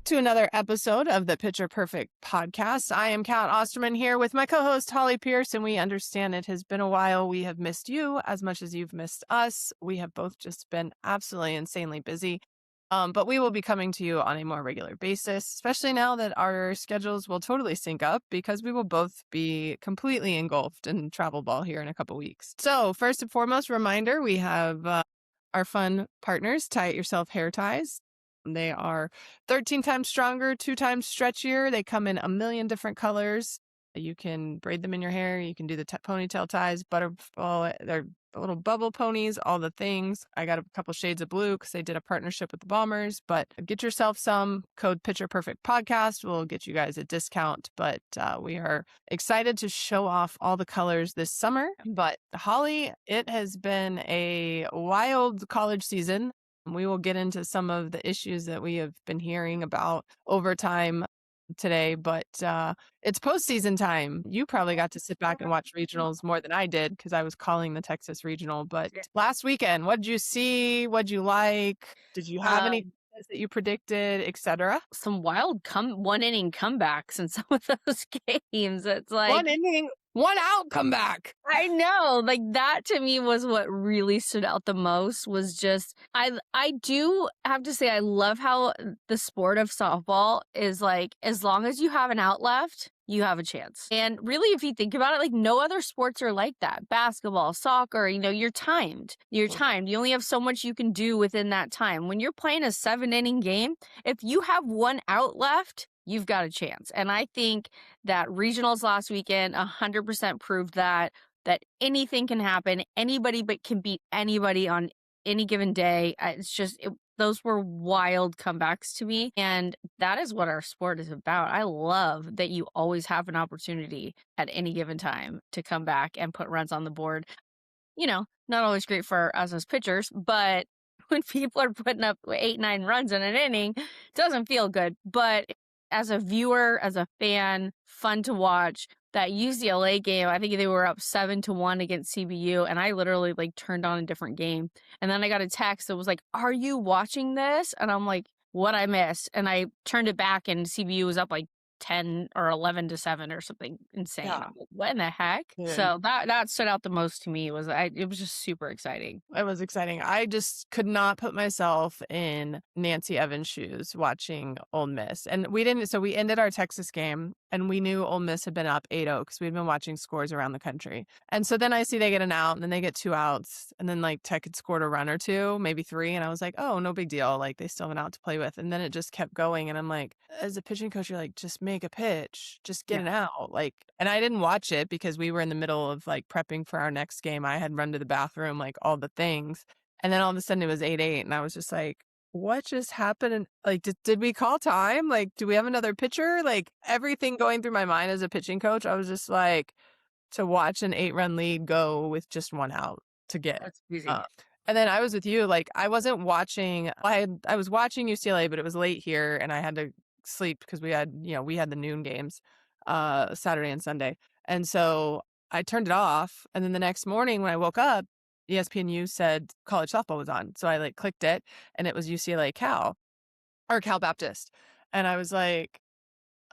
to another episode of the Pitcher Perfect podcast. I am Kat Osterman here with my co-host Holly Pierce, and we understand it has been a while. We have missed you as much as you've missed us. We have both just been absolutely insanely busy, but we will be coming to you on a more regular basis, especially now that our schedules will totally sync up because we will both be completely engulfed in travel ball here in a couple weeks. So first and foremost, reminder, we have our fun partners, Tie It Yourself Hair Ties. They are 13 times stronger, 2 times stretchier. They come in a million different colors. You can braid them in your hair. You can do the ponytail ties, butterfly. They're little bubble ponies, all the things. I got a couple shades of blue because they did a partnership with the Bombers. But get yourself some. Code Pitcher Perfect Podcast will get you guys a discount. But we are excited to show off all the colors this summer. But Holly, it has been a wild college season. We will get into some of the issues that we have been hearing about overtime today, but it's postseason time. You probably got to sit back and watch regionals more than I did because I was calling the Texas regional. But last weekend, what did you see? What did you like? Did you have any that you predicted, etc.? Some wild one inning comebacks in some of those games. It's like one inning, one out comeback. I know, like that to me was what really stood out the most. Was just I do have to say I love how the sport of softball is like, as long as you have an out left, you have a chance. And really, if you think about it, like no other sports are like that. Basketball, soccer, you're timed. You're timed. You only have so much you can do within that time. When you're playing a 7-inning game, if you have one out left, you've got a chance. And I think that regionals last weekend 100% proved that anything can happen. Anybody can beat anybody on any given day. It's just, those were wild comebacks to me. And that is what our sport is about. I love that you always have an opportunity at any given time to come back and put runs on the board. Not always great for us as pitchers, but when people are putting up 8-9 runs in an inning, it doesn't feel good. But as a viewer, as a fan, fun to watch. That UCLA game, I think they were up 7-1 against CBU, and I literally turned on a different game. And then I got a text that was like, "Are you watching this?" And I'm like, "What I missed?" And I turned it back, and CBU was up 10 or 11-7 or something insane. Yeah. I'm like, what in the heck? Yeah. So that stood out the most to me. It was just super exciting. It was exciting. I just could not put myself in Nancy Evans' shoes watching Ole Miss. And we ended our Texas game and we knew Ole Miss had been up 8-0 because we'd been watching scores around the country. And so then I see they get an out and then they get 2 outs and then Tech had scored a run or 2, maybe 3. And I was like, oh, no big deal. They still have an out to play with. And then it just kept going. And I'm like, as a pitching coach, you're like, just make a pitch, just get an out. And I didn't watch it because we were in the middle of prepping for our next game. I had run to the bathroom, all the things. And then all of a sudden it was 8-8. And I was just like, what just happened? And did we call time? Do we have another pitcher? Everything going through my mind as a pitching coach, I was just to watch an 8-run lead go with just 1 out to get. That's easy. And then I was with you. I wasn't watching. I was watching UCLA, but it was late here and I had to sleep because we had the noon games Saturday and Sunday. And so I turned it off. And then the next morning when I woke up, ESPNU said college softball was on. So I clicked it and it was UCLA Cal Baptist. And I was like,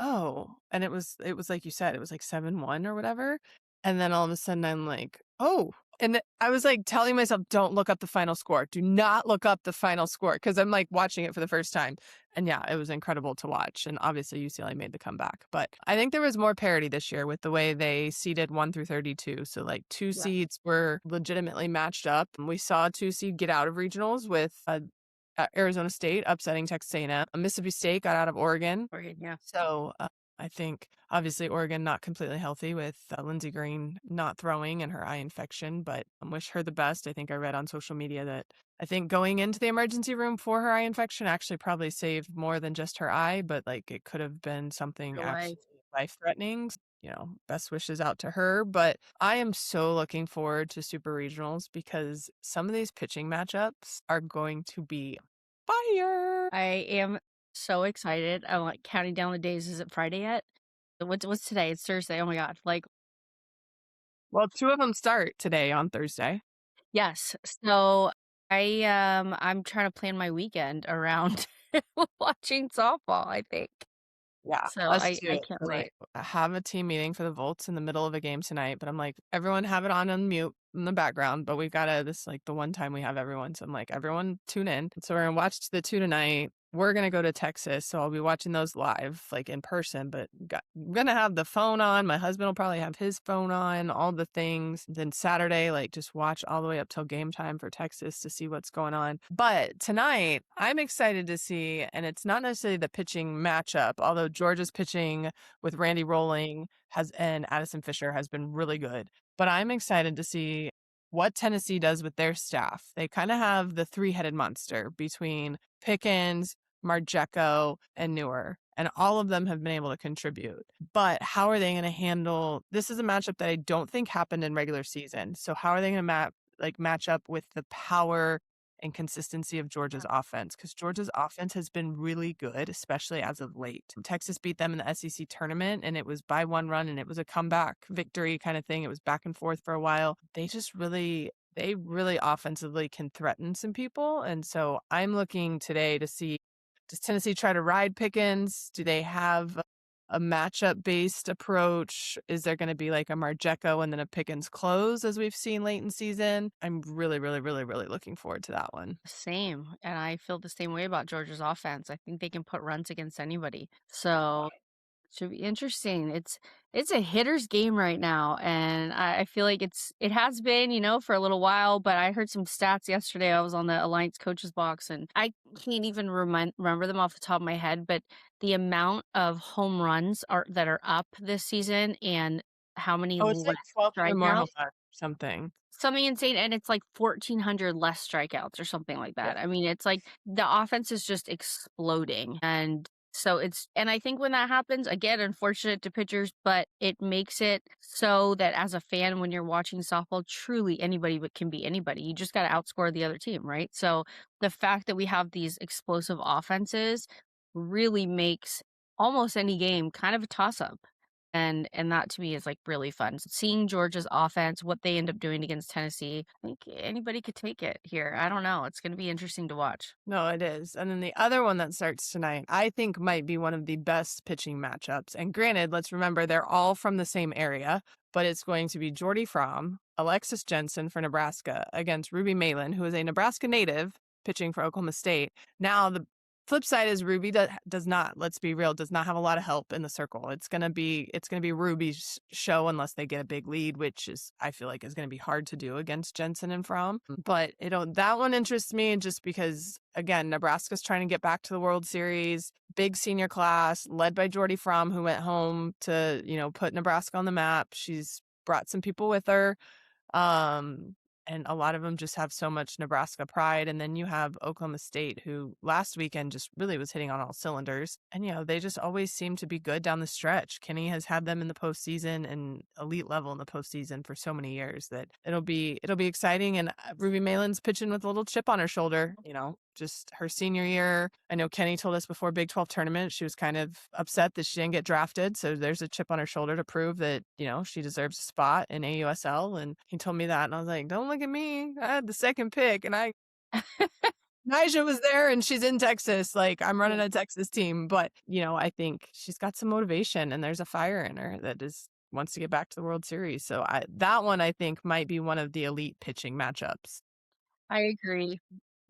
oh, and it was like you said, it was 7-1 or whatever. And then all of a sudden I'm like, oh, and I was telling myself, don't look up the final score. Do not look up the final score. Because I'm watching it for the first time. And yeah, it was incredible to watch. And obviously UCLA made the comeback. But I think there was more parity this year with the way they seeded 1 through 32. So 2 seeds were legitimately matched up. And we saw a 2 seed get out of regionals with Arizona State upsetting Texas A&M. Mississippi State got out of Oregon. Yeah. So I think obviously Oregon not completely healthy with Lindsey Green not throwing and her eye infection, but I wish her the best. I think I read on social media that I think going into the emergency room for her eye infection actually probably saved more than just her eye, but it could have been something actually life-threatening. Best wishes out to her. But I am so looking forward to Super Regionals because some of these pitching matchups are going to be fire. I am so excited. I'm counting down the days. Is it Friday yet? What's today? It's Thursday. Oh my God. Well, 2 of them start today on Thursday. Yes. So I'm trying to plan my weekend around watching softball, I think. Yeah, So us I too. can't And wait. I have a team meeting for the Volts in the middle of a game tonight, but I'm like, everyone have it on mute in the background, but we've gotta this is, like, the one time we have everyone, so I'm like, "Everyone tune in." So we're gonna watch the 2 tonight. We're gonna go to Texas, so I'll be watching those live, like, in person, but I'm gonna have the phone on. My husband will probably have his phone on, all the things. Then Saturday, like, just watch all the way up till game time for Texas to see what's going on. But tonight, I'm excited to see, and it's not necessarily the pitching matchup, although Georgia's pitching with Randy Rolling and Addison Fisher has been really good. But I'm excited to see what Tennessee does with their staff. They kind of have the three-headed monster between Pickens, Margeco, and Newer, and all of them have been able to contribute. But how are they going to handle this is a matchup that I don't think happened in regular season. So how are they going to match up with the power and consistency of Georgia's offense? Because Georgia's offense has been really good, especially as of late. Texas beat them in the SEC tournament, and it was by one run, and it was a comeback victory kind of thing. It was back and forth for a while. They really offensively can threaten some people. And so I'm looking today to see, does Tennessee try to ride Pickens? Do they have a matchup based approach? Is there going to be like a Margeco and then a Pickens close as we've seen late in season? I'm really, really, really, really looking forward to that one. Same, and I feel the same way about Georgia's offense. I think they can put runs against anybody. So should be interesting. It's a hitter's game right now, and I feel like it has been, for a little while. But I heard some stats yesterday. I was on the Alliance Coaches Box, and I can't even remember them off the top of my head. But the amount of home runs that are up this season, and how many Oh, it's like less 1,200 more home strikeouts, runs, something. something insane, and it's like 1,400 less strikeouts or something like Yeah. that. I mean, it's like the offense is just exploding. And so and I think when that happens, again, unfortunate to pitchers, but it makes it so that as a fan, when you're watching softball, truly anybody but can be anybody. You just got to outscore the other team, right? So the fact that we have these explosive offenses really makes almost any game kind of a toss up. And that to me is like really fun. Seeing Georgia's offense, what they end up doing against Tennessee, I think anybody could take it here. I don't know. It's going to be interesting to watch. No, it is. And then the other one that starts tonight, I think might be one of the best pitching matchups. And granted, let's remember they're all from the same area, but it's going to be Jordy Fromm, Alexis Jensen for Nebraska against Ruby Malin, who is a Nebraska native pitching for Oklahoma State. Now, the flip side is Ruby does not, let's be real, does not have a lot of help in the circle. It's gonna be Ruby's show unless they get a big lead, which is I feel like is gonna be hard to do against Jensen and Fromm. But that one interests me just because again, Nebraska's trying to get back to the World Series, big senior class led by Jordy Fromm, who went home to, put Nebraska on the map. She's brought some people with her. Um, and a lot of them just have so much Nebraska pride. And then you have Oklahoma State, who last weekend just really was hitting on all cylinders. And, they just always seem to be good down the stretch. Kenny has had them in the postseason and elite level in the postseason for so many years that it'll be exciting. And Ruby Malin's pitching with a little chip on her shoulder, just her senior year. I know Kenny told us before Big 12 tournament, she was kind of upset that she didn't get drafted. So there's a chip on her shoulder to prove that, she deserves a spot in AUSL. And he told me that. And I was like, don't look at me. I had the second pick and Nyjah was there and she's in Texas. Like I'm running a Texas team, but I think she's got some motivation and there's a fire in her that wants to get back to the World Series. So that one I think might be one of the elite pitching matchups. I agree.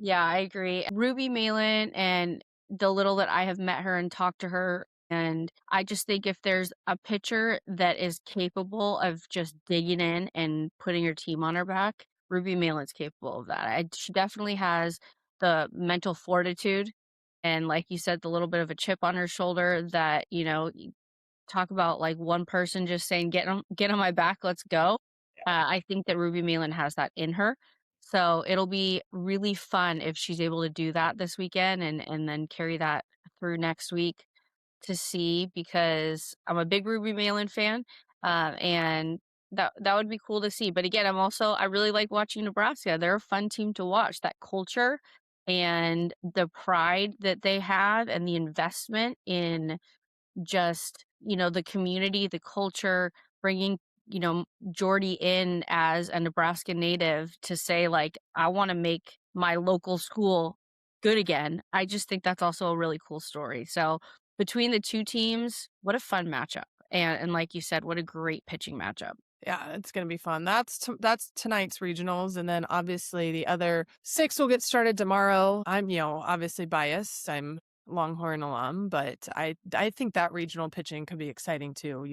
Yeah, I agree. Ruby Malin, and the little that I have met her and talked to her, and I just think if there's a pitcher that is capable of just digging in and putting her team on her back, Ruby Malin's capable of that. She definitely has the mental fortitude, and like you said, the little bit of a chip on her shoulder that, you talk about like one person just saying, get on my back, let's go. I think that Ruby Malin has that in her. So it'll be really fun if she's able to do that this weekend and then carry that through next week to see, because I'm a big Ruby Malin fan. And that would be cool to see. But again, I really like watching Nebraska. They're a fun team to watch. That culture and the pride that they have and the investment in just, the community, the culture, bringing, Jordy in as a Nebraska native to say, like, I want to make my local school good again. I just think that's also a really cool story. So between the two teams, what a fun matchup. And like you said, what a great pitching matchup. Yeah, it's gonna be fun. That's tonight's regionals, and then obviously the other 6 will get started tomorrow. I'm, obviously biased. I'm Longhorn alum, but I think that regional pitching could be exciting too.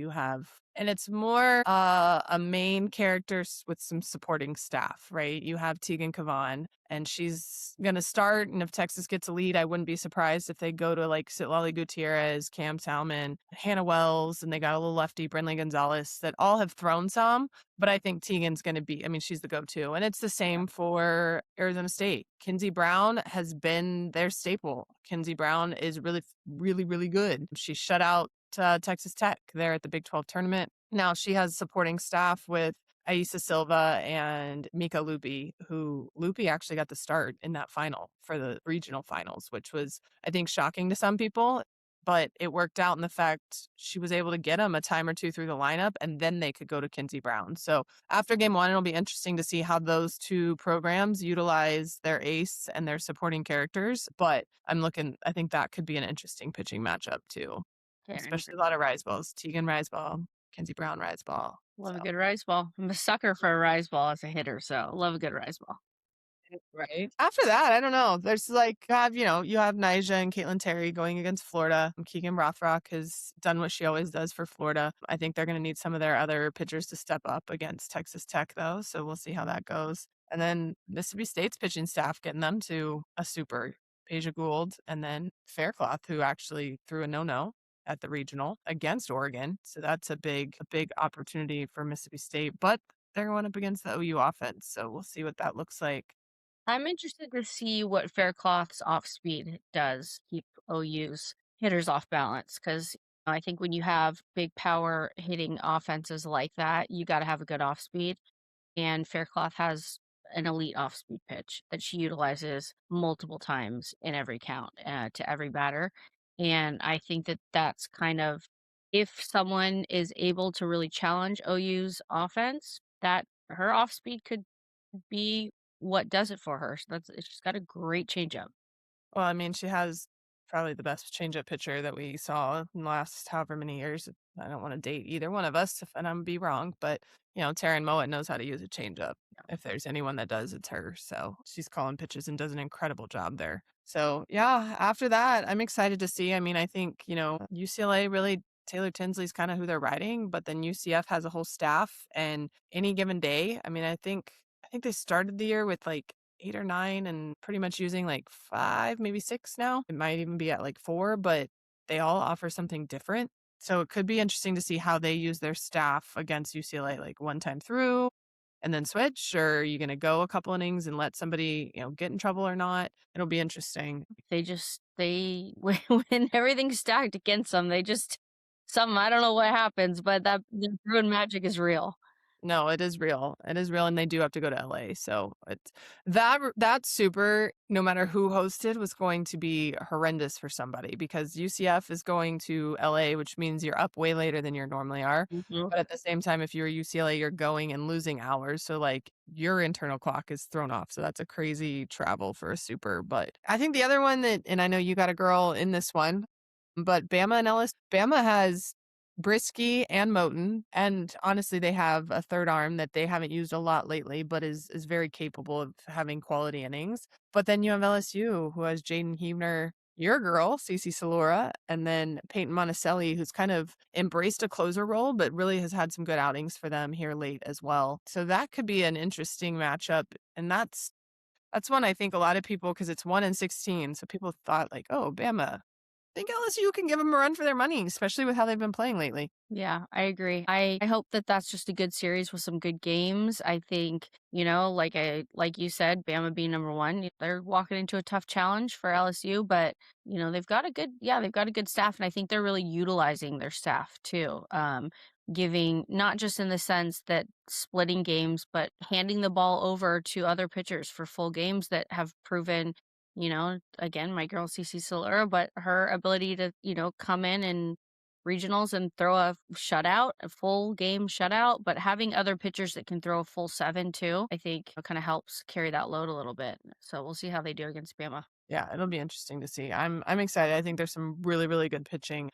And it's more a main character with some supporting staff, right? You have Tegan Kavan, and she's gonna start. And if Texas gets a lead, I wouldn't be surprised if they go to like Citlali Gutierrez, Cam Salmon, Hannah Wells, and they got a little lefty, Brinley Gonzalez, that all have thrown some. But I think Tegan's going to be, I mean, she's the go to. And it's the same for Arizona State. Kinsey Brown has been their staple. Kinsey Brown is really, really, really good. She shut out Texas Tech there at the Big 12 tournament. Now she has supporting staff with Aisa Silva and Mika Lupi, who Lupi actually got the start in that final for the regional finals, which was, I think, shocking to some people. But it worked out in the fact she was able to get him a time or two through the lineup, and then they could go to Kinsey Brown. So after game one, it'll be interesting to see how those two programs utilize their ace and their supporting characters. But I think that could be an interesting pitching matchup too, especially a lot of rise balls. Tegan rise ball, Kinsey Brown rise ball. Love a good rise ball. I'm a sucker for a rise ball as a hitter, so love a good rise ball. Right. After that, I don't know. There's you have Nyjah and Caitlin Terry going against Florida. Keegan Rothrock has done what she always does for Florida. I think they're going to need some of their other pitchers to step up against Texas Tech, though. So we'll see how that goes. And then Mississippi State's pitching staff getting them to a super. Asia Gould and then Faircloth, who actually threw a no-no at the regional against Oregon. So that's a big opportunity for Mississippi State. But they're going up against the OU offense. So we'll see what that looks like. I'm interested to see what Faircloth's off speed does keep OU's hitters off balance because I think when you have big power hitting offenses like that, you got to have a good off speed. And Faircloth has an elite off speed pitch that she utilizes multiple times in every count to every batter. And I think that that's kind of if someone is able to really challenge OU's offense, that her off speed could be what does it for her. So she's got a great changeup. Well, I mean, she has probably the best changeup pitcher that we saw in the last however many years. I don't want to date either one of us, and I'm be wrong, but Taryn Mowat knows how to use a changeup. If there's anyone that does, it's her. So she's calling pitches and does an incredible job there. So yeah, after that, I'm excited to see. I mean, I think UCLA really. Taylor Tinsley's kind of who they're riding, but then UCF has a whole staff, and any given day, I mean, I think they started the year with like 8 or 9 and pretty much using like 5, maybe 6 now. It might even be at like 4, but they all offer something different. So it could be interesting to see how they use their staff against UCLA, like one time through and then switch, or are you going to go a couple innings and let somebody, get in trouble or not? It'll be interesting. They when everything's stacked against them, they just something I don't know what happens, but that the Bruin magic is real. No, it is real. It is real, and they do have to go to LA. So it's that super, no matter who hosted, was going to be horrendous for somebody because UCF is going to LA, which means you're up way later than you normally are. Mm-hmm. But at the same time, if you're UCLA, you're going and losing hours. So like your internal clock is thrown off. So that's a crazy travel for a super. But I think the other one and I know you got a girl in this one, but Bama and Ellis, Bama has Brisky and Moten, and honestly, they have a third arm that they haven't used a lot lately, but is very capable of having quality innings. But then you have LSU, who has Jaden Huebner, your girl, Cece Salura, and then Peyton Monticelli, who's kind of embraced a closer role, but really has had some good outings for them here late as well. So that could be an interesting matchup, and that's one I think a lot of people, because it's 1-16, so people thought like, oh, Bama, think LSU can give them a run for their money, especially with how they've been playing lately. Yeah, I agree. I hope that that's just a good series with some good games. I think, like you said, Bama being number one, they're walking into a tough challenge for LSU, but they've got a good staff, and I think they're really utilizing their staff too. Giving not just in the sense that splitting games, but handing the ball over to other pitchers for full games that have proven again, my girl CC Solera, but her ability to, come in regionals and throw a shutout, a full game shutout, but having other pitchers that can throw a full 7 too, I think kind of helps carry that load a little bit. So we'll see how they do against Bama. Yeah, it'll be interesting to see. I'm excited. I think there's some really, really good pitching.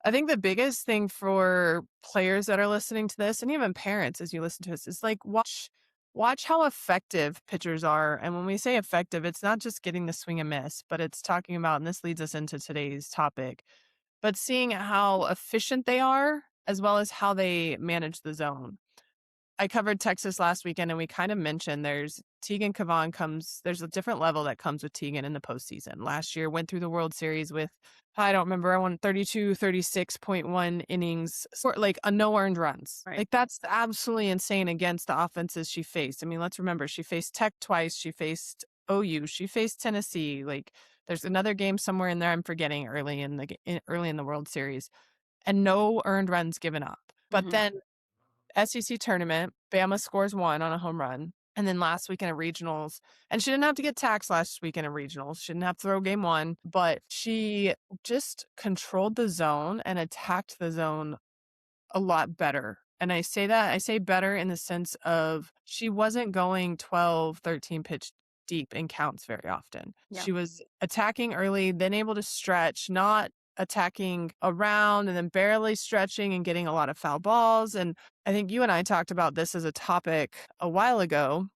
I think the biggest thing for players that are listening to this and even parents as you listen to this is like watch how effective pitchers are. And when we say effective, it's not just getting the swing and miss, but it's talking about, and this leads us into today's topic, but seeing how efficient they are as well as how they manage the zone. I covered Texas last weekend and we kind of mentioned there's Tegan Kavan there's a different level that comes with Tegan in the postseason. Last year went through the World Series with, I don't remember, I won 32, 36.1 innings, sort like a no earned runs. Right. Like that's absolutely insane against the offenses she faced. I mean, let's remember she faced Tech twice, she faced OU, she faced Tennessee. Like there's another game somewhere in there I'm forgetting early in the World Series and no earned runs given up. But then SEC tournament, Bama scores 1 on a home run. And then last weekend at regionals, and she didn't have to get taxed last weekend at regionals. She didn't have to throw game 1, but she just controlled the zone and attacked the zone a lot better. And I say better in the sense of she wasn't going 12, 13 pitch deep in counts very often. Yeah. She was attacking early, then able to stretch, not attacking around and then barely stretching and getting a lot of foul balls. And I think you and I talked about this as a topic a while ago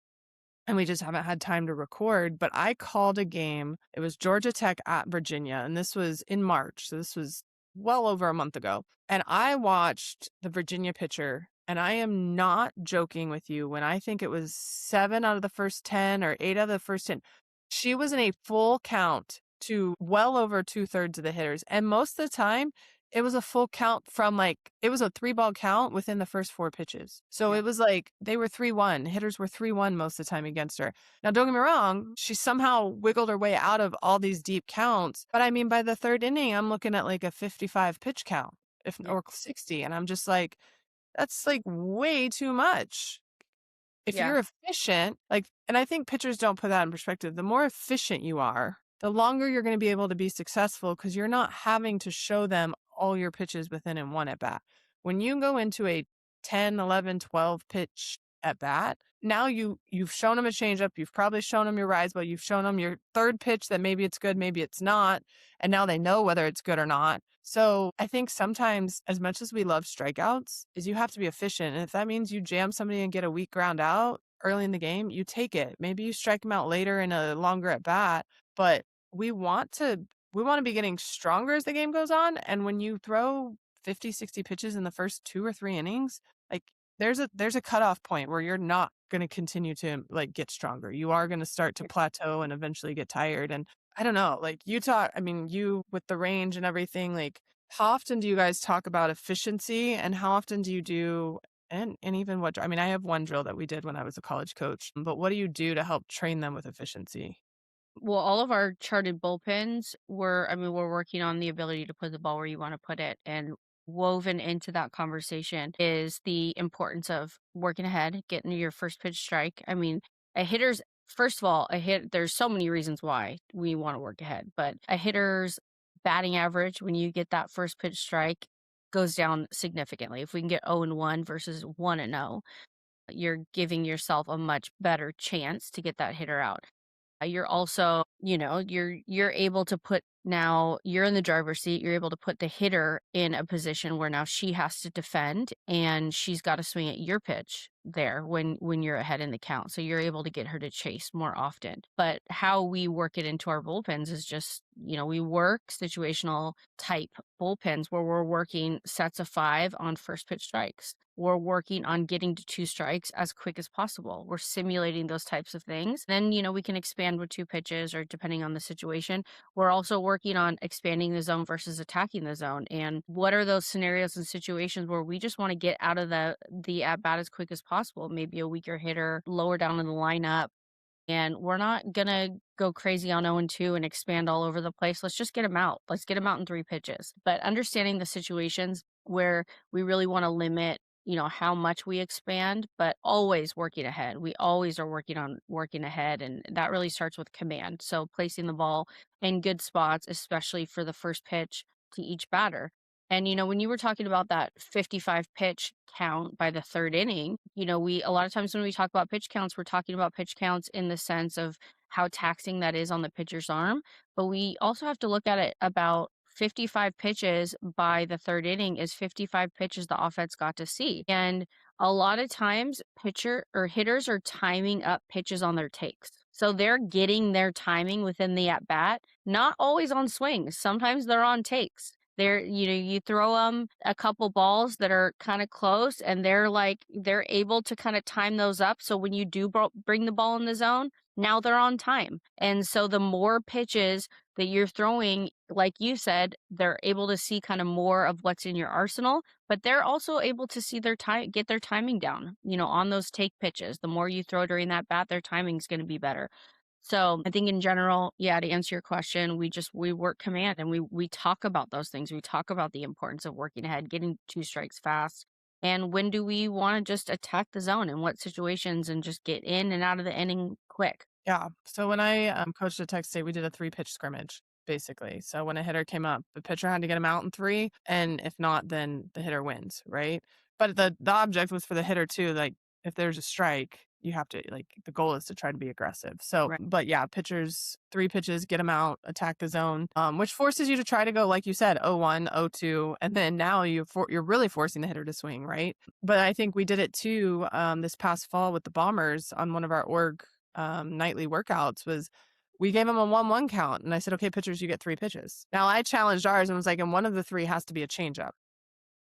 and we just haven't had time to record, but I called a game. It was Georgia Tech at Virginia, and this was in March. So this was well over a month ago. And I watched the Virginia pitcher, and I am not joking with you when I think it was 7 out of the first 10 or 8 out of the first 10. She was in a full count to well over 2/3 of the hitters. And most of the time, it was a full count from it was a 3-ball count within the first 4 pitches. So it was like they were 3-1. Hitters were 3-1 most of the time against her. Now, don't get me wrong, she somehow wiggled her way out of all these deep counts. But I mean, by the 3rd inning, I'm looking at like a 55 pitch count, or 60. And I'm just like, that's like way too much. If you're efficient, and I think pitchers don't put that in perspective. The more efficient you are, the longer you're going to be able to be successful because you're not having to show them all your pitches within in one at bat. When you go into a 10, 11, 12 pitch at bat, now you've shown them a changeup, you've probably shown them your rise ball, you've shown them your 3rd pitch that maybe it's good, maybe it's not, and now they know whether it's good or not. So I think sometimes, as much as we love strikeouts, is you have to be efficient. And if that means you jam somebody and get a weak ground out early in the game, you take it. Maybe you strike them out later in a longer at bat, but we want to be getting stronger as the game goes on. And when you throw 50, 60 pitches in the first 2 or 3 innings, like there's a cutoff point where you're not going to continue to get stronger. You are going to start to plateau and eventually get tired. And I don't know, you with the range and everything, how often do you guys talk about efficiency and how often do you do, and even I have one drill that we did when I was a college coach, but what do you do to help train them with efficiency? Well, all of our charted bullpens we're working on the ability to put the ball where you want to put it. And woven into that conversation is the importance of working ahead, getting your first pitch strike. I mean, first of all, there's so many reasons why we want to work ahead, but a hitter's batting average when you get that first pitch strike goes down significantly. If we can get 0-1 versus 1-0, you're giving yourself a much better chance to get that hitter out. You're also, you're able to now you're in the driver's seat. You're able to put the hitter in a position where now she has to defend and she's got to swing at your pitch there when you're ahead in the count. So you're able to get her to chase more often. But how we work it into our bullpens is just, we work situational type bullpens where we're working sets of 5 on first pitch strikes. We're working on getting to 2 strikes as quick as possible. We're simulating those types of things. Then, we can expand with 2 pitches or depending on the situation. We're also working on expanding the zone versus attacking the zone. And what are those scenarios and situations where we just want to get out of the at bat as quick as possible? Maybe a weaker hitter lower down in the lineup. And we're not going to go crazy on 0-2 and expand all over the place. Let's just get them out. Let's get them out in 3 pitches. But understanding the situations where we really want to limit how much we expand, but always working ahead. We always are working on working ahead. And that really starts with command. So placing the ball in good spots, especially for the first pitch to each batter. And, when you were talking about that 55 pitch count by the 3rd inning, a lot of times when we talk about pitch counts, we're talking about pitch counts in the sense of how taxing that is on the pitcher's arm. But we also have to look at it about 55 pitches by the third inning is 55 pitches the offense got to see. And a lot of times pitcher or hitters are timing up pitches on their takes. So they're getting their timing within the at bat, not always on swings. Sometimes they're on takes. You throw them a couple balls that are kind of close, and they're able to kind of time those up. So when you do bring the ball in the zone, now they're on time. And so the more pitches that you're throwing, like you said, they're able to see kind of more of what's in your arsenal, but they're also able to see their time, get their timing down, on those take pitches. The more you throw during that bat, their timing is going to be better. So I think in general, yeah, to answer your question, we work command, and we talk about those things. We talk about the importance of working ahead, getting 2 strikes fast. And when do we want to just attack the zone, in what situations, and just get in and out of the inning quick? Yeah. So when I coached at Texas State, we did a 3-pitch scrimmage, basically. So when a hitter came up, the pitcher had to get him out in 3, and if not, then the hitter wins, right? But the object was for the hitter too. Like if there's a strike, you have to the goal is to try to be aggressive. So, Right. but yeah, pitchers 3 pitches, get them out, attack the zone, which forces you to try to go like you said, 0-1, 0-2, and then now you're really forcing the hitter to swing, right? But I think we did it too this past fall with the Bombers on one of our org nightly workouts. Was we gave them a 1-1 count, and I said, okay, pitchers, you get 3 pitches. Now I challenged ours and was like, and one of the 3 has to be a changeup.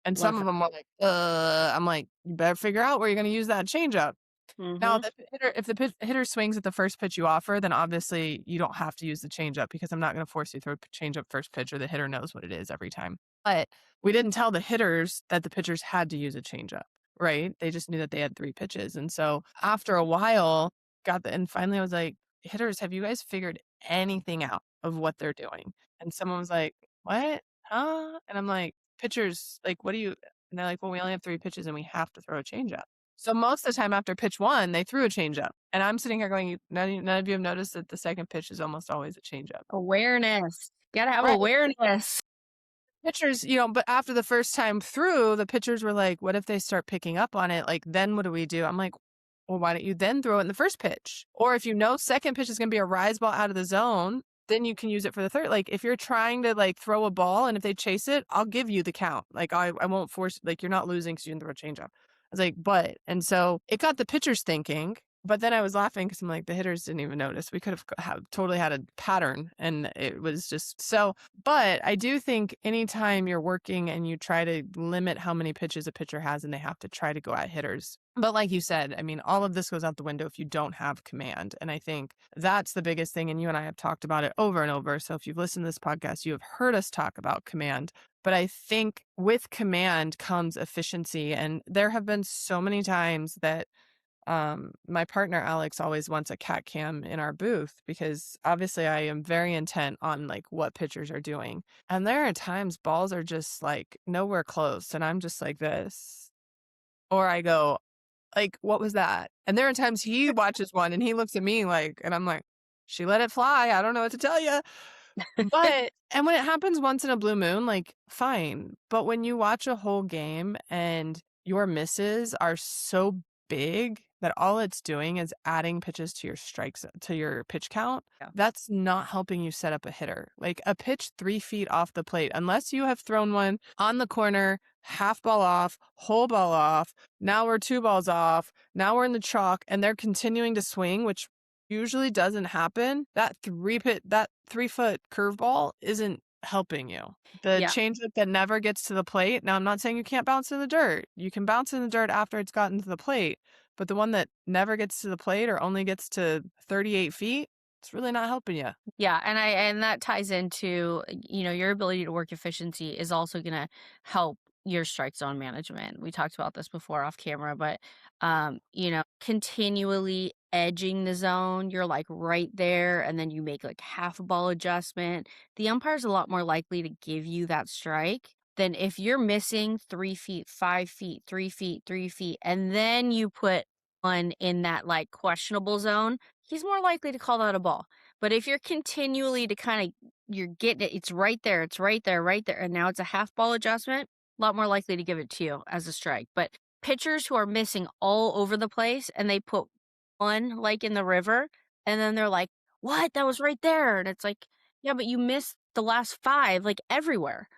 And some Love of that. them were like, I'm like, you better figure out where you're going to use that changeup. Now, Hmm. if the hitter swings at the first pitch you offer, then obviously you don't have to use the changeup, because I'm not going to force you to throw a changeup first pitch, or the hitter knows what it is every time. But we didn't tell the hitters that the pitchers had to use a changeup, right? They just knew that they had 3 pitches. And so after a while, and finally I was like, hitters, have you guys figured anything out of what they're doing? And someone was like, what? Huh? And I'm like, pitchers, like, what do you? And they're like, well, we only have 3 pitches and we have to throw a changeup. So most of the time after pitch 1, they threw a changeup. And I'm sitting here going, none of you have noticed that the second pitch is almost always a changeup. Awareness. Gotta have Right. awareness. Pitchers, but after the first time through, the pitchers were like, what if they start picking up on it? Like, then what do we do? I'm like, well, why don't you then throw it in the first pitch? Or if you know second pitch is going to be a rise ball out of the zone, then you can use it for the third. Like, if you're trying to throw a ball, and if they chase it, I'll give you the count. Like, I won't force, you're not losing because you didn't throw a changeup. I was like, and so it got the pitchers thinking. But then I was laughing because I'm like, the hitters didn't even notice. We could have totally had a pattern, and it was just so. But I do think anytime you're working and you try to limit how many pitches a pitcher has, and they have to try to go at hitters. But like you said, I mean, all of this goes out the window if you don't have command. And I think that's the biggest thing. And you and I have talked about it over and over. So if you've listened to this podcast, you have heard us talk about command. But I think with command comes efficiency. And there have been so many times that my partner Alex always wants a cat cam in our booth, because obviously I am very intent on what pitchers are doing. And there are times balls are just nowhere close, and I'm just like this. Or I go, what was that? And there are times he watches one and he looks at me and I'm like, she let it fly. I don't know what to tell you. And when it happens once in a blue moon, fine. But when you watch a whole game and your misses are so big that all it's doing is adding pitches to your strikes, to your pitch count, Yeah. that's not helping you set up a hitter. Like a pitch 3 feet off the plate, unless you have thrown one on the corner, half ball off, whole ball off, now we're 2 balls off, now we're in the chalk, and they're continuing to swing, which usually doesn't happen. That 3-foot curveball isn't helping you. The Yeah. changeup that never gets to the plate. Now, I'm not saying you can't bounce in the dirt. You can bounce in the dirt after it's gotten to the plate, but the one that never gets to the plate or only gets to 38 feet, it's really not helping you. Yeah, and that ties into, your ability to work efficiency is also going to help your strike zone management. We talked about this before off camera, but continually edging the zone, you're right there, and then you make half a ball adjustment. The umpire's a lot more likely to give you that strike than if you're missing 3 feet, 5 feet, 3 feet, 3 feet, and then you put one in that questionable zone. He's more likely to call that a ball. But if you're continually you're getting it, it's right there, right there, and now it's a half ball adjustment, a lot more likely to give it to you as a strike. But pitchers who are missing all over the place and they put one in the river, and then they're like, what? That was right there. And it's like, yeah, but you missed the last 5, like everywhere.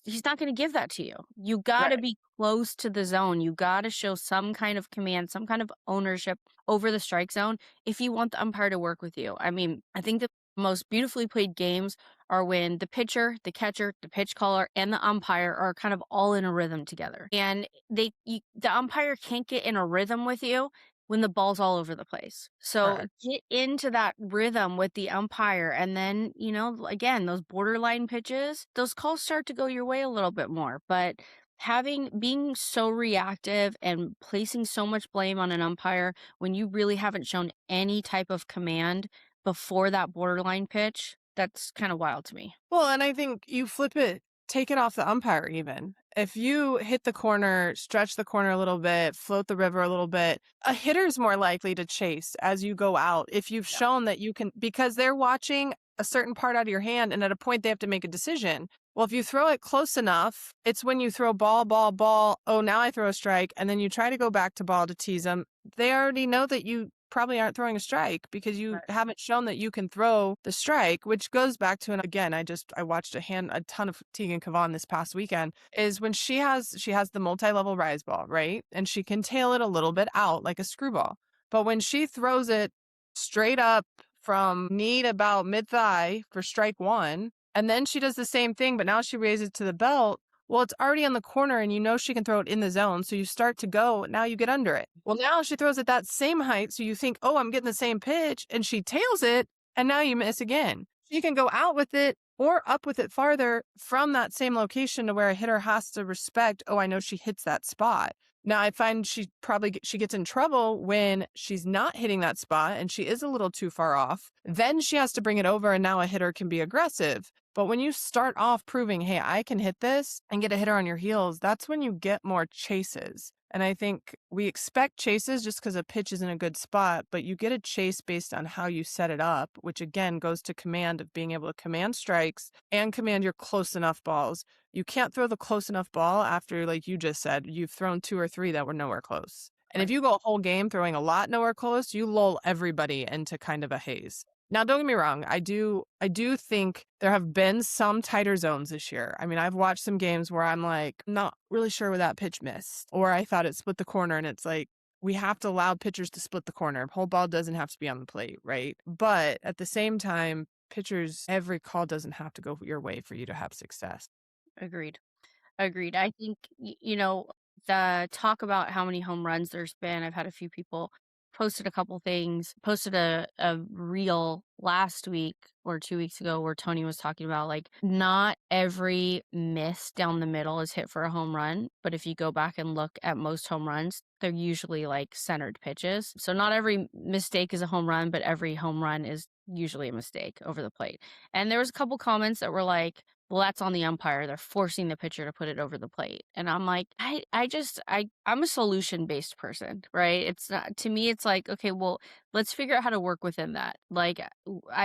He's not gonna give that to you. You gotta Right. be close to the zone. You gotta show some kind of command, some kind of ownership over the strike zone if you want the umpire to work with you. I mean, I think the most beautifully played games are when the pitcher, the catcher, the pitch caller, and the umpire are kind of all in a rhythm together. And the umpire can't get in a rhythm with you when the ball's all over the place. So Correct. get into that rhythm with the umpire. And then, again, those borderline pitches, those calls start to go your way a little bit more. But being so reactive and placing so much blame on an umpire when you really haven't shown any type of command before that borderline pitch, that's kind of wild to me. Well, and I think you flip it, take it off the umpire even. If you hit the corner, stretch the corner a little bit, float the river a little bit, a hitter's more likely to chase as you go out if you've Yeah. shown that you can, because they're watching a certain part out of your hand and at a point they have to make a decision. Well, if you throw it close enough, it's when you throw ball, ball, ball. Oh, now I throw a strike. And then you try to go back to ball to tease them. They already know that you probably aren't throwing a strike because you Right. haven't shown that you can throw the strike, which goes back to, and again, I watched a ton of Tegan Kavan this past weekend, is when she has the multi-level rise ball, right? And she can tail it a little bit out like a screwball. But when she throws it straight up from knee to about mid-thigh for strike one, and then she does the same thing, but now she raises it to the belt. Well, it's already on the corner and you know she can throw it in the zone. So you start to go, now you get under it. Well, now she throws it that same height. So you think, oh, I'm getting the same pitch. And she tails it. And now you miss again. She can go out with it or up with it farther from that same location to where a hitter has to respect, oh, I know she hits that spot. Now I find she gets in trouble when she's not hitting that spot and she is a little too far off. Then she has to bring it over and now a hitter can be aggressive. But when you start off proving, hey, I can hit this and get a hitter on your heels, that's when you get more chases. And I think we expect chases just because a pitch is in a good spot, but you get a chase based on how you set it up, which again goes to command of being able to command strikes and command your close enough balls. You can't throw the close enough ball after, like you just said, you've thrown 2 or 3 that were nowhere close. And if Right. you go a whole game throwing a lot nowhere close, you lull everybody into kind of a haze. Now, don't get me wrong. I do think there have been some tighter zones this year. I mean, I've watched some games where I'm like, not really sure where that pitch missed, or I thought it split the corner, and it's like, we have to allow pitchers to split the corner. Whole ball doesn't have to be on the plate, right? But at the same time, pitchers, every call doesn't have to go your way for you to have success. Agreed. Agreed. I think, the talk about how many home runs there's been, I've had a few people posted a couple things, posted a reel last week or 2 weeks ago where Tony was talking about, like, not every miss down the middle is hit for a home run, but if you go back and look at most home runs, they're usually, like, centered pitches. So not every mistake is a home run, but every home run is usually a mistake over the plate. And there was a couple comments that were like, well, that's on the umpire. They're forcing the pitcher to put it over the plate. And I'm like, I'm a solution-based person, right? It's not, to me, it's like, okay, well, let's figure out how to work within that. Like,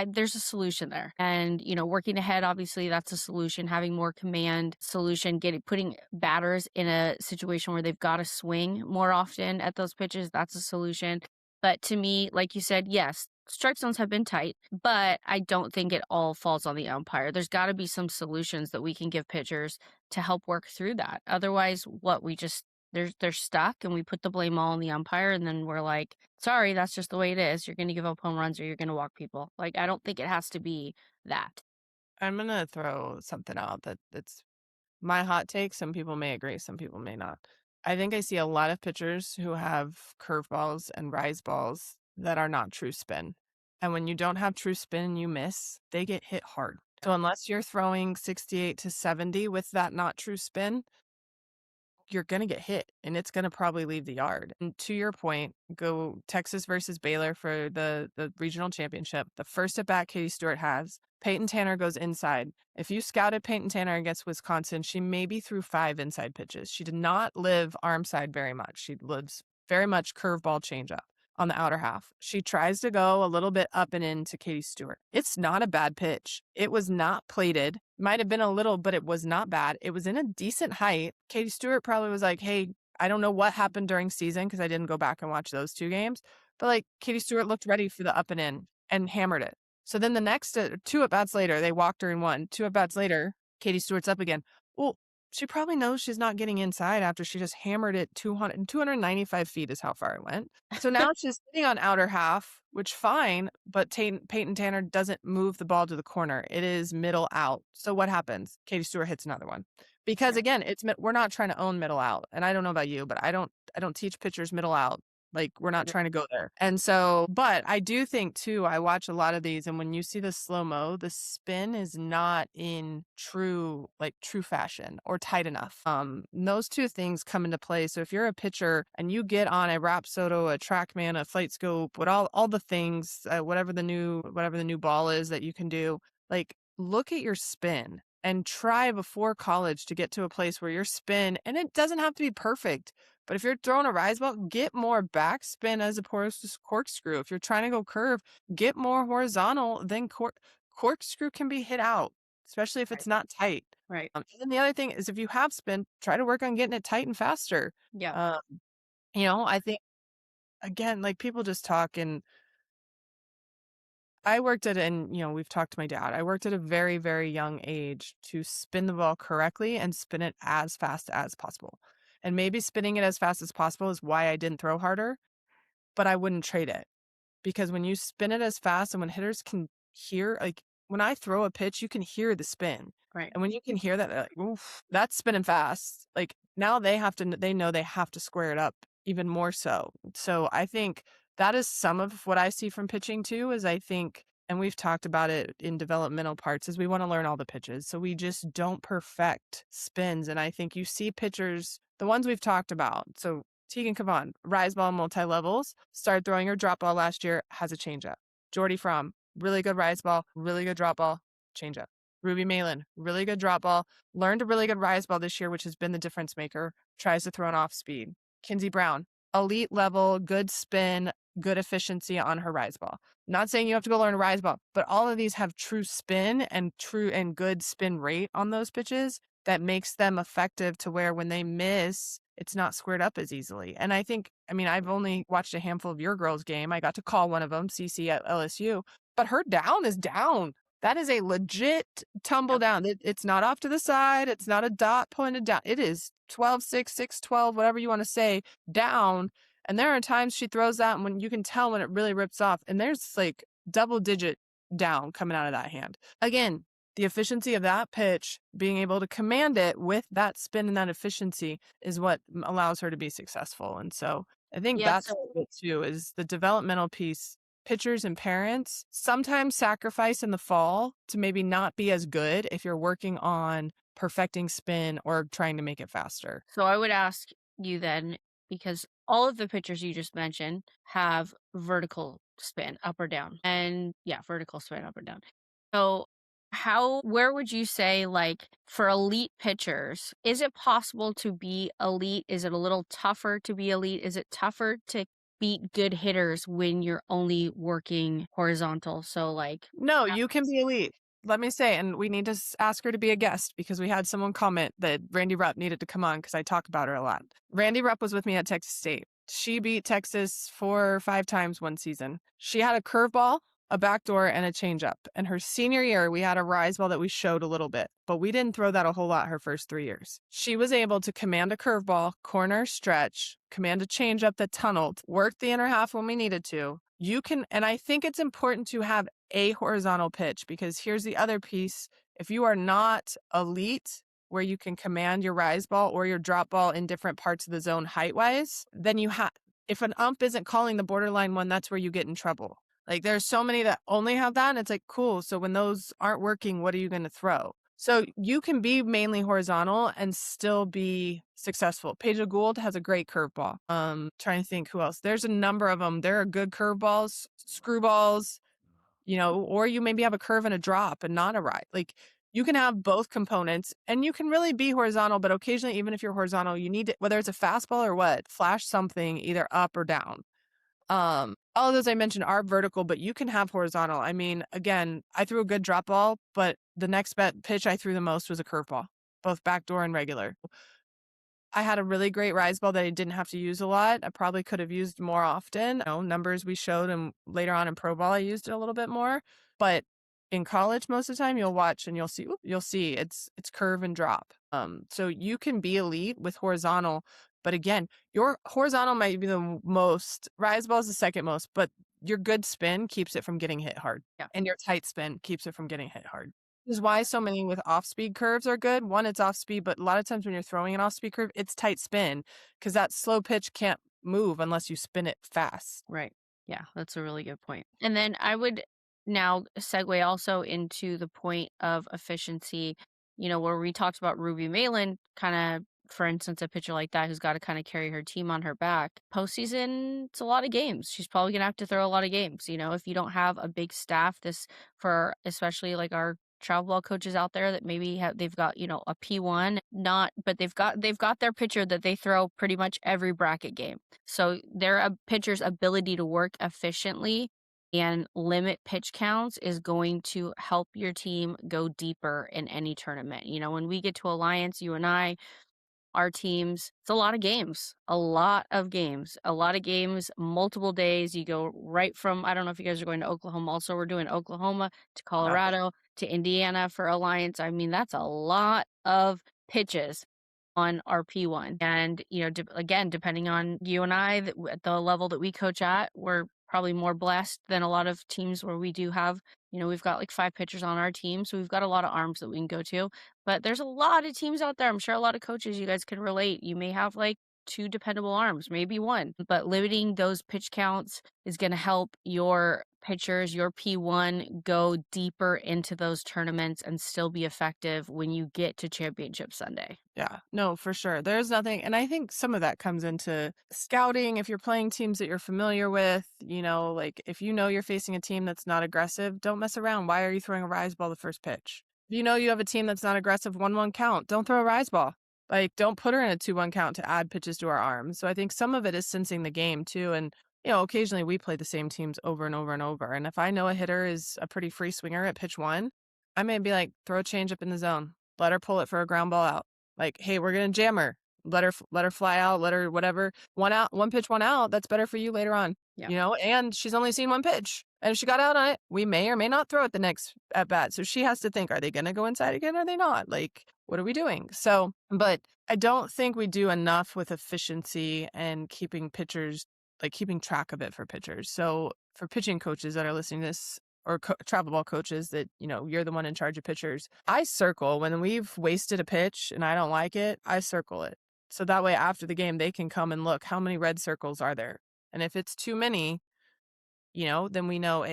there's a solution there. And, working ahead, obviously, that's a solution. Having more command solution, putting batters in a situation where they've got to swing more often at those pitches, that's a solution. But to me, like you said, yes, strike zones have been tight, but I don't think it all falls on the umpire. There's got to be some solutions that we can give pitchers to help work through that. Otherwise, what we just they're stuck and we put the blame all on the umpire and then we're like, sorry, that's just the way it is. You're going to give up home runs or you're going to walk people. Like, I don't think it has to be that. I'm gonna throw something out that's my hot take. Some people may agree, some people may not. I think I see a lot of pitchers who have curveballs and rise balls that are not true spin. And when you don't have true spin, you miss, they get hit hard. So unless you're throwing 68 to 70 with that not true spin, you're going to get hit and it's going to probably leave the yard. And to your point, go Texas versus Baylor for the regional championship. The first at bat Katie Stewart has, Peyton Tanner goes inside. If you scouted Peyton Tanner against Wisconsin, she maybe threw 5 inside pitches. She did not live arm side very much. She lives very much curveball changeup on the outer half. She tries to go a little bit up and into Katie Stewart. It's not a bad pitch. It was not plated. Might have been a little, but it was not bad. It was in a decent height. Katie Stewart probably was like, hey, I don't know what happened during season because I didn't go back and watch those 2 games. But like Katie Stewart looked ready for the up and in and hammered it. So then the next 2 at-bats later, they walked her in one. 2 at-bats later, Katie Stewart's up again. Well, she probably knows she's not getting inside after she just hammered it 295 feet is how far it went. So now she's sitting on outer half, which fine, but Peyton Tanner doesn't move the ball to the corner. It is middle out. So what happens? Katie Stewart hits another one. Because again, we're not trying to own middle out. And I don't know about you, but I don't teach pitchers middle out. Like, we're not trying to go there. And so, but I do think too, I watch a lot of these, and when you see the slow-mo, the spin is not in true fashion or tight enough. Those two things come into play. So if you're a pitcher and you get on a Rapsodo, a TrackMan, a Flight Scope, all the things, whatever the new ball is that you can do, like, look at your spin and try before college to get to a place where your spin, and it doesn't have to be perfect, but if you're throwing a rise ball, get more backspin as opposed to corkscrew. If you're trying to go curve, get more horizontal, then corkscrew can be hit out, especially if it's not tight. Right. And then the other thing is, if you have spin, try to work on getting it tight and faster. Yeah. I think, again, like, people just talk, and I worked we've talked to my dad. I worked at a very, very young age to spin the ball correctly and spin it as fast as possible. And maybe spinning it as fast as possible is why I didn't throw harder, but I wouldn't trade it. Because when you spin it as fast and when hitters can hear, like, when I throw a pitch, you can hear the spin. Right. And when you can hear that, they're like, oof, that's spinning fast. Like, now they know they have to square it up even more so. So I think that is some of what I see from pitching too, is I think, and we've talked about it in developmental parts, is we want to learn all the pitches. So we just don't perfect spins. And I think you see pitchers, the ones we've talked about. So Tegan Cavan, rise ball multi-levels, started throwing her drop ball last year, has a changeup. Jordy Fromm, really good rise ball, really good drop ball, changeup. Ruby Malin, really good drop ball, learned a really good rise ball this year, which has been the difference maker, tries to throw an off speed. Kinsey Brown, elite level, good spin, good efficiency on her rise ball. Not saying you have to go learn a rise ball, but all of these have true spin and good spin rate on those pitches that makes them effective to where when they miss, it's not squared up as easily. And I think, I've only watched a handful of your girls' game. I got to call one of them, CC at LSU, but her down is down. That is a legit tumble down. It's not off to the side. It's not a dot pointed down. It is 12-6, 6-12, whatever you want to say, down. And there are times she throws that, and when you can tell when it really rips off, and there's like double-digit down coming out of that hand. Again, the efficiency of that pitch, being able to command it with that spin and that efficiency is what allows her to be successful. And so I think that's it too, is the developmental piece. Pitchers and parents sometimes sacrifice in the fall to maybe not be as good if you're working on perfecting spin or trying to make it faster. So I would ask you then, because all of the pitchers you just mentioned have vertical spin up or down. And yeah, vertical spin up or down. So where would you say, like, for elite pitchers, is it possible to be elite? Is it a little tougher to be elite? Is it tougher to beat good hitters when you're only working horizontal? So, like, no, you can be elite. Let me say, and we need to ask her to be a guest, because we had someone comment that Randy Rupp needed to come on because I talk about her a lot. Randy Rupp was with me at Texas State. She beat Texas 4 or 5 times one season. She had a curveball, a backdoor, and a changeup. And her senior year, we had a rise ball that we showed a little bit, but we didn't throw that a whole lot her first 3 years. She was able to command a curveball, corner stretch, command a changeup that tunneled, work the inner half when we needed to. And I think it's important to have a horizontal pitch, because here's the other piece. If you are not elite, where you can command your rise ball or your drop ball in different parts of the zone height-wise, then if an ump isn't calling the borderline one, that's where you get in trouble. Like, there's so many that only have that, and it's like, cool. So when those aren't working, what are you going to throw? So you can be mainly horizontal and still be successful. Paige Gould has a great curveball. Trying to think who else. There's a number of them. There are good curveballs, screwballs, or you maybe have a curve and a drop and not a ride. Like, you can have both components, and you can really be horizontal, but occasionally, even if you're horizontal, you need to, whether it's a fastball or what, flash something either up or down. All of those I mentioned are vertical, but you can have horizontal. Again, I threw a good drop ball, but the next pitch I threw the most was a curveball, both backdoor and regular. I had a really great rise ball that I didn't have to use a lot. I probably could have used more often. Numbers we showed, and later on in pro ball, I used it a little bit more. But in college, most of the time, you'll watch and you'll see it's curve and drop. So you can be elite with horizontal, but again, your horizontal might be the most. Rise ball is the second most, but your good spin keeps it from getting hit hard, Yeah. and your tight spin keeps it from getting hit hard. This is why so many with off speed curves are good. One, it's off speed, but a lot of times when you're throwing an off speed curve, it's tight spin because that slow pitch can't move unless you spin it fast. Right. Yeah, that's a really good point. And then I would now segue also into the point of efficiency, where we talked about Ruby Malin, kind of, for instance, a pitcher like that who's got to kind of carry her team on her back. Postseason, it's a lot of games. She's probably going to have to throw a lot of games. If you don't have a big staff, for especially like our travel ball coaches out there that maybe they've got a P1, but they've got their pitcher that they throw pretty much every bracket game, so their pitcher's ability to work efficiently and limit pitch counts is going to help your team go deeper in any tournament. When we get to Alliance, you and I, our teams, it's a lot of games, multiple days. You go right from, I don't know if you guys are going to Oklahoma. Also, we're doing Oklahoma to Colorado to Indiana for Alliance. I mean, that's a lot of pitches on our P1. And, again, depending on you and I, at the level that we coach at, we're probably more blessed than a lot of teams where we do have, we've got like 5 pitchers on our team. So we've got a lot of arms that we can go to. But there's a lot of teams out there. I'm sure a lot of coaches, you guys can relate. You may have like 2 dependable arms, maybe 1. But limiting those pitch counts is going to help your pitchers, your P1, go deeper into those tournaments and still be effective when you get to Championship Sunday. Yeah, no, for sure. There's nothing. And I think some of that comes into scouting. If you're playing teams that you're familiar with, like if you're facing a team that's not aggressive, don't mess around. Why are you throwing a rise ball the first pitch? If you have a team that's not aggressive, 1-1 count, don't throw a rise ball. Like, don't put her in a 2-1 count to add pitches to our arms. So I think some of it is sensing the game too. And, occasionally we play the same teams over and over and over. And if I know a hitter is a pretty free swinger at pitch 1, I may be like, throw a change up in the zone. Let her pull it for a ground ball out. Like, hey, we're going to jam her. Let her fly out. Let her whatever. 1 out, 1 pitch, 1 out. That's better for you later on. Yeah. And she's only seen 1 pitch. And if she got out on it, we may or may not throw it the next at bat. So she has to think, are they going to go inside again? Are they not? Like, what are we doing? So, but I don't think we do enough with efficiency and keeping pitchers, like keeping track of it for pitchers. So for pitching coaches that are listening to this, or travel ball coaches that, you're the one in charge of pitchers, I circle when we've wasted a pitch and I don't like it, I circle it. So that way after the game, they can come and look, how many red circles are there? And if it's too many, then we know,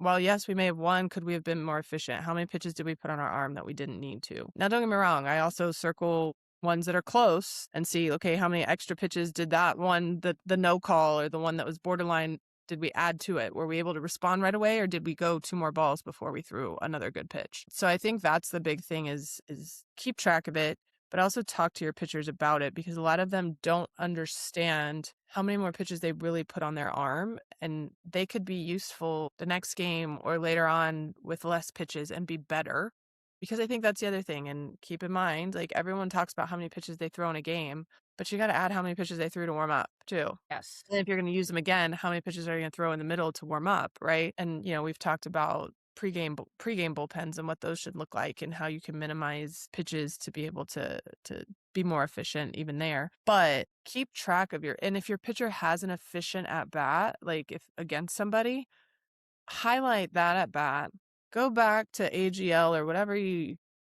well, yes, we may have won. Could we have been more efficient? How many pitches did we put on our arm that we didn't need to? Now, don't get me wrong. I also circle ones that are close and see, okay, how many extra pitches did that one, the no call or the one that was borderline, did we add to it? Were we able to respond right away, or did we go 2 more balls before we threw another good pitch? So I think that's the big thing is keep track of it, but also talk to your pitchers about it, because a lot of them don't understand how many more pitches they really put on their arm, and they could be useful the next game or later on with less pitches and be better. Because I think that's the other thing. And keep in mind, like, everyone talks about how many pitches they throw in a game, but you got to add how many pitches they threw to warm up too. Yes. And if you're going to use them again, how many pitches are you going to throw in the middle to warm up, right? And, we've talked about pregame bullpens and what those should look like and how you can minimize pitches to be able to be more efficient even there. But keep track of and if your pitcher has an efficient at bat, like if against somebody, highlight that at bat. Go back to AGL or whatever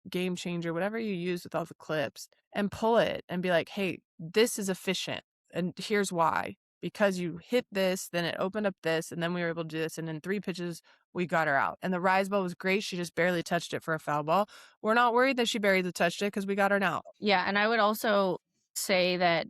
Game Changer, whatever you use with all the clips, and pull it and be like, hey, this is efficient. And here's why. Because you hit this, then it opened up this, and then we were able to do this. And in 3 pitches, we got her out. And the rise ball was great. She just barely touched it for a foul ball. We're not worried that she barely touched it because we got her out. Yeah. And I would also say that,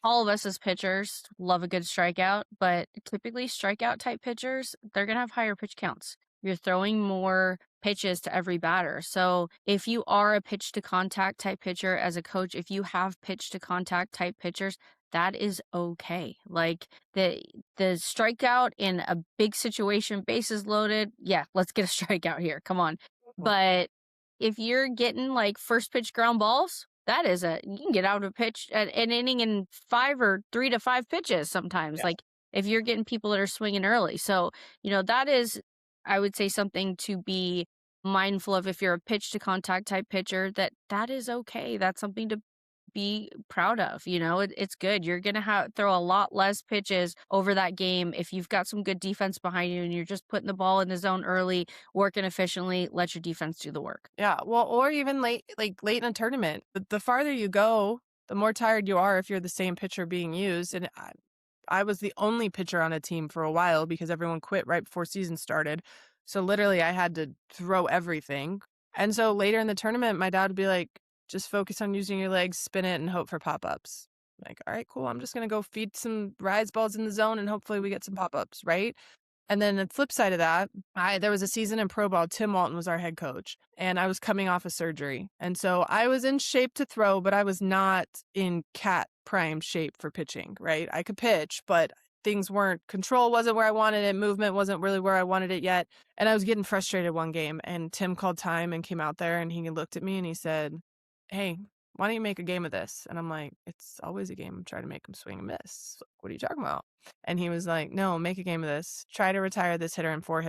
all of us as pitchers love a good strikeout, but typically strikeout type pitchers, they're going to have higher pitch counts. You're throwing more pitches to every batter. So if you are a pitch to contact type pitcher as a coach, if you have pitch to contact type pitchers, that is okay. Like the strikeout in a big situation, bases loaded, yeah, let's get a strikeout here. Come on. But if you're getting like first pitch ground balls, that is you can get out of a pitch at an inning in 5 or 3 to 5 pitches sometimes. Yeah. Like if you're getting people that are swinging early. So, that is I would say something to be mindful of if you're a pitch to contact type pitcher, that is okay. That's something to be proud of. It's good. You're going to throw a lot less pitches over that game if you've got some good defense behind you and you're just putting the ball in the zone early, working efficiently, let your defense do the work. Yeah. Well, or even late in a tournament. The farther you go, the more tired you are if you're the same pitcher being used. And I was the only pitcher on a team for a while because everyone quit right before season started. So literally I had to throw everything. And so later in the tournament, my dad would be like, just focus on using your legs, spin it, and hope for pop-ups. Like, all right, cool. I'm just going to go feed some rise balls in the zone and hopefully we get some pop-ups, right? And then the flip side of that, there was a season in pro ball. Tim Walton was our head coach, and I was coming off of surgery. And so I was in shape to throw, but I was not in cat prime shape for pitching, right? I could pitch, but control wasn't where I wanted it. Movement wasn't really where I wanted it yet. And I was getting frustrated one game, and Tim called time and came out there, and he looked at me and he said, hey, why don't you make a game of this? And I'm like, it's always a game. I'm trying to make him swing and miss. What are you talking about? And he was like, no, make a game of this. Try to retire this hitter in 4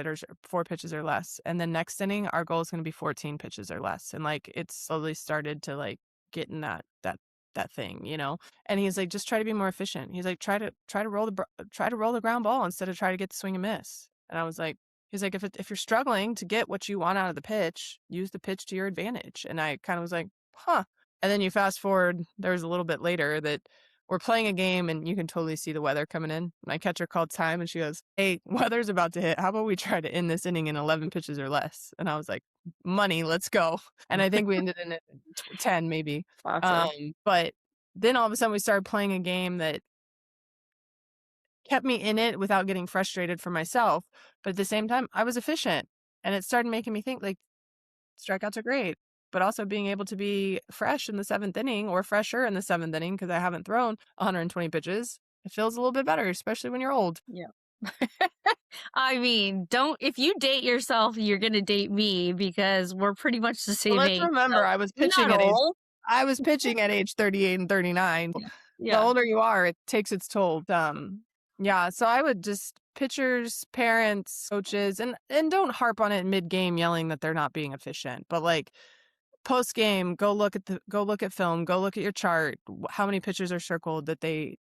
pitches or less. And then next inning, our goal is going to be 14 pitches or less. And like, it slowly started to like get in that thing, And he's like, just try to be more efficient. He's like, try to roll the ground ball instead of try to get the swing and miss. And I was like, he's like, if you're struggling to get what you want out of the pitch, use the pitch to your advantage. And I kind of was like, huh. And then you fast forward, there was a little bit later that we're playing a game and you can totally see the weather coming in. My catcher called time and she goes, hey, weather's about to hit. How about we try to end this inning in 11 pitches or less? And I was like, money, let's go. And I think we ended in 10 maybe. Awesome. But then all of a sudden we started playing a game that kept me in it without getting frustrated for myself. But at the same time, I was efficient. And it started making me think like strikeouts are great. But also being able to be fresh in the 7th inning or fresher in the 7th inning because I haven't thrown 120 pitches. It feels a little bit better, especially when you're old. Yeah. I mean, if you date yourself, you're going to date me because we're pretty much the same age. Let's remember, so I was pitching at age 38 and 39. Yeah. The older you are, it takes its toll. Yeah, so I would just pitchers, parents, coaches, and don't harp on it mid-game yelling that they're not being efficient, but like post game, go look at film, go look at your chart. How many pitchers are circled that they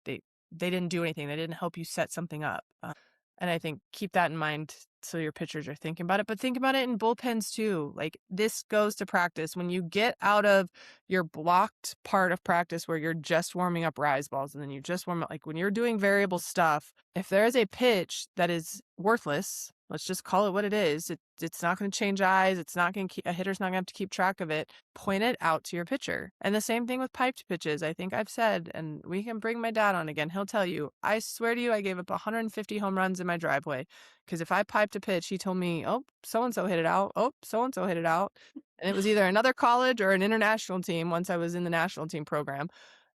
didn't do anything, they didn't help you set something up, and I think keep that in mind so your pitchers are thinking about it. But think about it in bullpens too. Like this goes to practice. When you get out of your blocked part of practice where you're just warming up rise balls and then you just warm up, like when you're doing variable stuff, if there is a pitch that is worthless, let's just call it what it is. It's not going to change eyes. It's not going to a hitter's not going to have to keep track of it. Point it out to your pitcher. And the same thing with piped pitches. I think I've said, and we can bring my dad on again. He'll tell you, I swear to you, I gave up 150 home runs in my driveway. Because if I piped a pitch, he told me, oh, so-and-so hit it out. Oh, so-and-so hit it out. And it was either another college or an international team once I was in the national team program.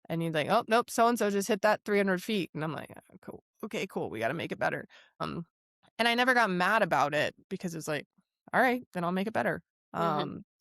And he's like, oh, nope, so-and-so just hit that 300 feet. And I'm like, oh, cool. Okay, cool. We got to make it better. And I never got mad about it because it was like, all right, then I'll make it better.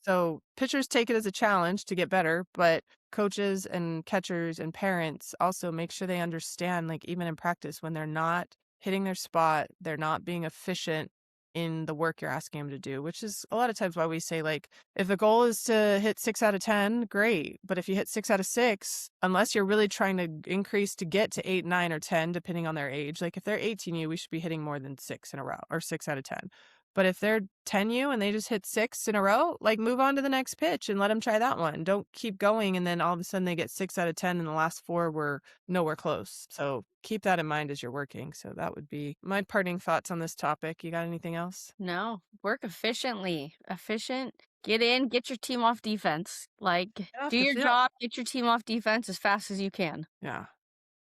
So pitchers take it as a challenge to get better, but coaches and catchers and parents also make sure they understand, like even in practice, when they're not hitting their spot, they're not being efficient in the work you're asking them to do, which is a lot of times why we say, like, if the goal is to hit 6 out of 10, great. But if you hit 6 out of 6, unless you're really trying to increase to get to 8, 9, or 10, depending on their age, like if they're 18U, we should be hitting more than 6 in a row or 6 out of 10. But if they're 10U and they just hit 6 in a row, like move on to the next pitch and let them try that one. Don't keep going. And then all of a sudden they get 6 out of 10 and the last 4 were nowhere close. So keep that in mind as you're working. So that would be my parting thoughts on this topic. You got anything else? No, work efficiently. Efficient. Get in, get your team off defense. Like, do your job, get your team off defense as fast as you can. Yeah.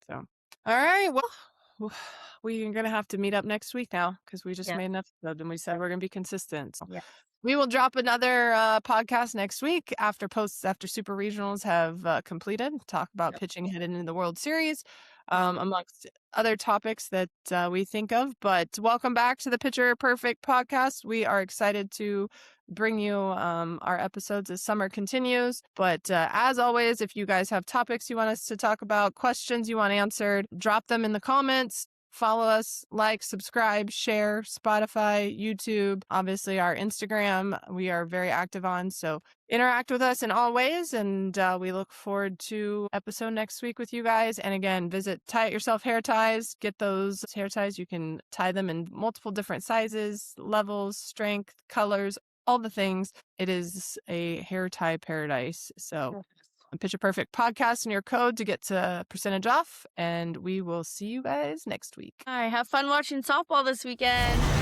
So, all right. Well, we're going to have to meet up next week now because we just made an episode and we said we're going to be consistent. So we will drop another podcast next week after Super Regionals have completed. Talk about pitching headed into the World Series, amongst other topics that we think of. But welcome back to the Pitcher Perfect podcast. We are excited to bring you our episodes as summer continues. But as always, if you guys have topics you want us to talk about, questions you want answered, drop them in the comments. Follow us, like, subscribe, share, Spotify, YouTube, obviously our Instagram. We are very active on, so interact with us in all ways. And we look forward to episode next week with you guys. And again, visit Tie It Yourself Hair Ties. Get those hair ties. You can tie them in multiple different sizes, levels, strength, colors, all the things. It is a hair tie paradise. So Picture Perfect podcast and your code to get a percentage off. And we will see you guys next week. All right, have fun watching softball this weekend.